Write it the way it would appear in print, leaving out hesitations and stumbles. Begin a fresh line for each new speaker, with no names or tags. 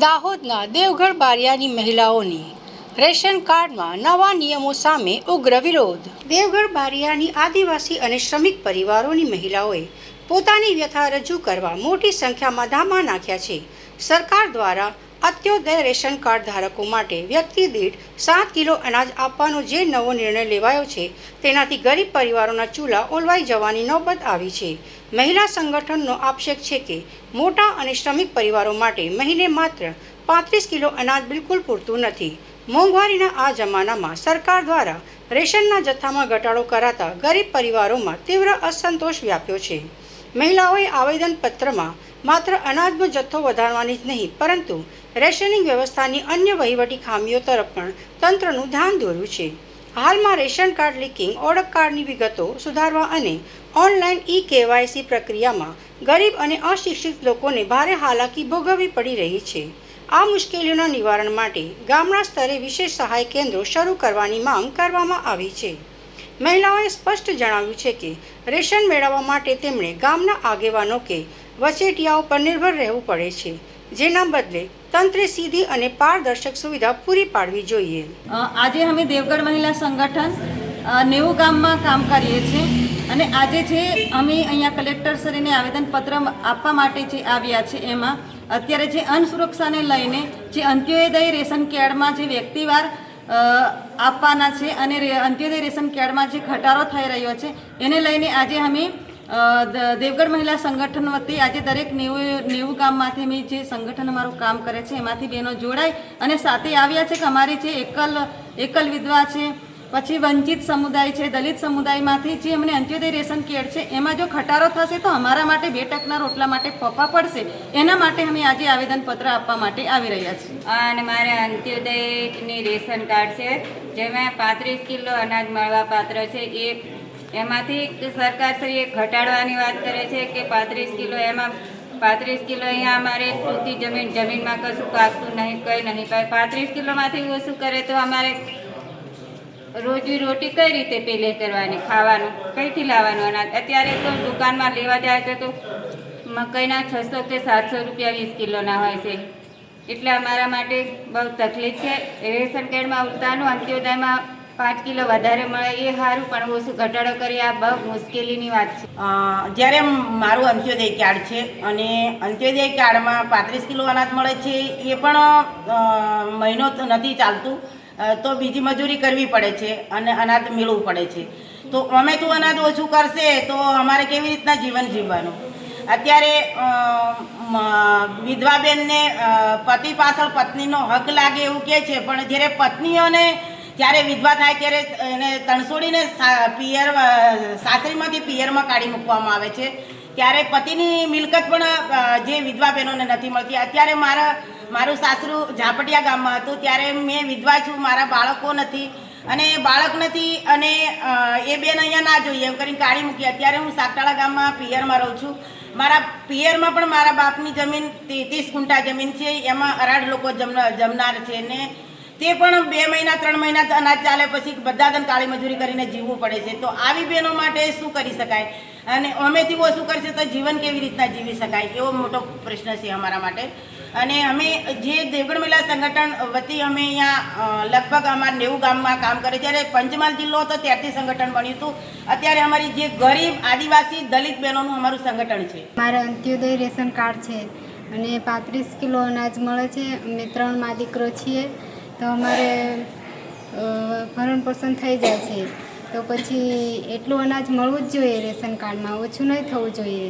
દાહોદના દેવગઢ બારિયાની મહિલાઓની રેશન કાર્ડમાં નવા નિયમો સામે ઉગ્ર વિરોધ. દેવગઢ બારિયાની આદિવાસી અને શ્રમિક પરિવારોની મહિલાઓએ પોતાની વ્યથા રજૂ કરવા મોટી સંખ્યામાં ધામા નાખ્યા છે. સરકાર દ્વારા અત્યોદય રેશન કાર્ડ ધારકો માટે વ્યક્તિ દીઠ 7 કિલો અનાજ આપવાનો જે નવો નિર્ણય લેવાયો છે તેનાથી ગરીબ પરિવારોના ચૂલા ઓલવાઈ જવાની નોબત આવી છે. મહિલા સંગઠનનો આક્ષેપ છે કે મોટા અને શ્રમિક પરિવારો માટે મહિને માત્ર 35 કિલો અનાજ બિલકુલ પૂરતું નથી. મોંઘવારીના આ જમાનામાં સરકાર દ્વારા રેશનના જથ્થામાં ઘટાડો કરાતા ગરીબ પરિવારોમાં તીવ્ર અસંતોષ વ્યાપ્યો છે. મહિલાઓએ આવેદનપત્રમાં માત્ર અનાજનો જથ્થો વધારવાની જ નહીં પરંતુ રેશનિંગ વ્યવસ્થાની અન્ય વહીવટી ખામીઓ તરફ પણ તંત્રનું ધ્યાન દોર્યું છે. હાલમાં રેશન કાર્ડ લીકિંગ, ઓળખ કાર્ડની વિગતો સુધારવા અને ઓનલાઈન KYC પ્રક્રિયામાં ગરીબ અને અશિક્ષિત લોકોને ભારે હાલાકી ભોગવવી પડી રહી છે. આ મુશ્કેલીઓના નિવારણ માટે ગામના સ્તરે વિશેષ સહાય કેન્દ્રો શરૂ કરવાની માંગ કરવામાં આવી છે. મહિલાઓએ સ્પષ્ટ જણાવ્યું છે કે રેશન મેળવવા માટે તેમણે ગામના આગેવાનો કે વચેટિયાઓ પર નિર્ભર રહેવું પડે છે, જેના બદલે તંત્રે સીધી અને પારદર્શક સુવિધા પૂરી પાડવી જોઈએ.
આજે અમે દેવગઢ મહિલા સંગઠન 90 ગામમાં કામ કરીએ છીએ અને આજે જે અમે અહીંયા કલેક્ટર શ્રીને આવેદનપત્ર આપવા માટે જે આવ્યા છે એમાં અત્યારે જે અન્ન સુરક્ષાને લઈને જે અંત્યોદય રેશન કાર્ડમાં જે વ્યક્તિવાર આપવાના છે અને અંત્યોદય રેશન કાર્ડમાં જે ઘટાડો થઈ રહ્યો છે એને લઈને આજે અમે દેવગઢ મહિલા સંગઠન વતી આજે દરેક 90 ગામમાંથી અમે જે સંગઠન અમારું કામ કરે છે એમાંથી બહેનો જોડાય અને સાથે આવ્યા છે કે અમારી જે એકલ વિધવા છે, પછી વંચિત સમુદાય છે, દલિત સમુદાયમાંથી જે અમને અંત્યોદય રેશન કાર્ડ છે એમાં જો ઘટાડો થશે તો અમારા માટે 2 ટકના રોટલા માટે ફોફા પડશે. એના માટે અમે આજે આવેદનપત્ર આપવા માટે આવી રહ્યા છીએ.
અને મારે અંત્યોદયની રેશન કાર્ડ છે જેમાં 35 કિલો અનાજ મળવા પાત્ર છે. એમાંથી સરકારશ્રીએ ઘટાડવાની વાત કરે છે કે 35 કિલો, એમાં 35 કિલો અહીંયા અમારે પૂરતી જમીનમાં કશું પાકતું નહીં, કંઈ નહીં. 35 કિલોમાંથી ઓછું કરે તો અમારે રોજી રોટી કઈ રીતે પેલે કરવાની, ખાવાનું કઈથી લાવવાનું અનાજ? અત્યારે તો દુકાનમાં લેવા જાય તો મકાઈના 600 કે 700 રૂપિયા 20 કિલોના હોય છે. એટલે અમારા માટે બહુ તકલીફ છે. રેશન કાર્ડમાં ઉડતાનું અંત્યોદયમાં 5 કિલો વધારે મળે એ સારું, પણ ઓછું ઘટાડો કરી આ બહુ મુશ્કેલીની વાત છે.
જ્યારે મારું અંત્યોદય કાર્ડ છે અને અંત્યોદય કાર્ડમાં 35 કિલો અનાજ મળે છે, એ પણ મહિનો નથી ચાલતું તો બીજી મજૂરી કરવી પડે છે અને અનાજ મેળવવું પડે છે. તો અમે તો અનાજ ઓછું કરશે તો અમારે કેવી રીતના જીવન જીવવાનું? અત્યારે વિધવા બેનને પતિ પાછળ પત્નીનો હક લાગે એવું કહે છે, પણ જ્યારે પત્નીઓને જ્યારે વિધવા થાય ત્યારે એને તણસોડીને સાસરીમાંથી પિયરમાં કાઢી મૂકવામાં આવે છે. ત્યારે પતિની મિલકત પણ જે વિધવા બહેનોને નથી મળતી. અત્યારે મારું સાસરું ઝાપટિયા ગામમાં હતું ત્યારે મેં વિધવા છું, મારા બાળકો નથી અને બાળક નથી અને એ બેન અહીંયા ના જોઈએ એમ કરીને કાઢી મૂકી. અત્યારે હું સાગટાળા ગામમાં પિયરમાં રહું છું. મારા પિયરમાં પણ મારા બાપની જમીન 30 ગુંઠા જમીન છે, એમાં 18 લોકો જમનાર છે ને તે પણ 2 મહિના 3 મહિના અનાજ ચાલે પછી બધા દન કાળી મજૂરી કરીને જીવવું પડે છે. તો આવી બહેનો માટે શું કરી શકાય? અને અમેથી ઓછું કરશે તો જીવન કેવી રીતના જીવી શકાય? એવો મોટો પ્રશ્ન છે અમારા માટે. અને અમે જે દેવગઢ મહિલા સંગઠન વતી અમે અહીંયા લગભગ અમારા 90 ગામમાં કામ કરે. જ્યારે પંચમહાલ જિલ્લો હતો ત્યારથી સંગઠન બન્યું હતું. અત્યારે અમારી જે ગરીબ આદિવાસી દલિત બહેનોનું અમારું સંગઠન છે.
મારા અંત્યોદય રેશન કાર્ડ છે અને 35 કિલો અનાજ મળે છે. અમે 3 મા દીકરો છીએ તો અમારે ભરણ પોષણ થઈ જાય છે. તો પછી એટલું અનાજ મળવું જ જોઈએ રેશન કાર્ડમાં, ઓછું નહીં થવું જોઈએ.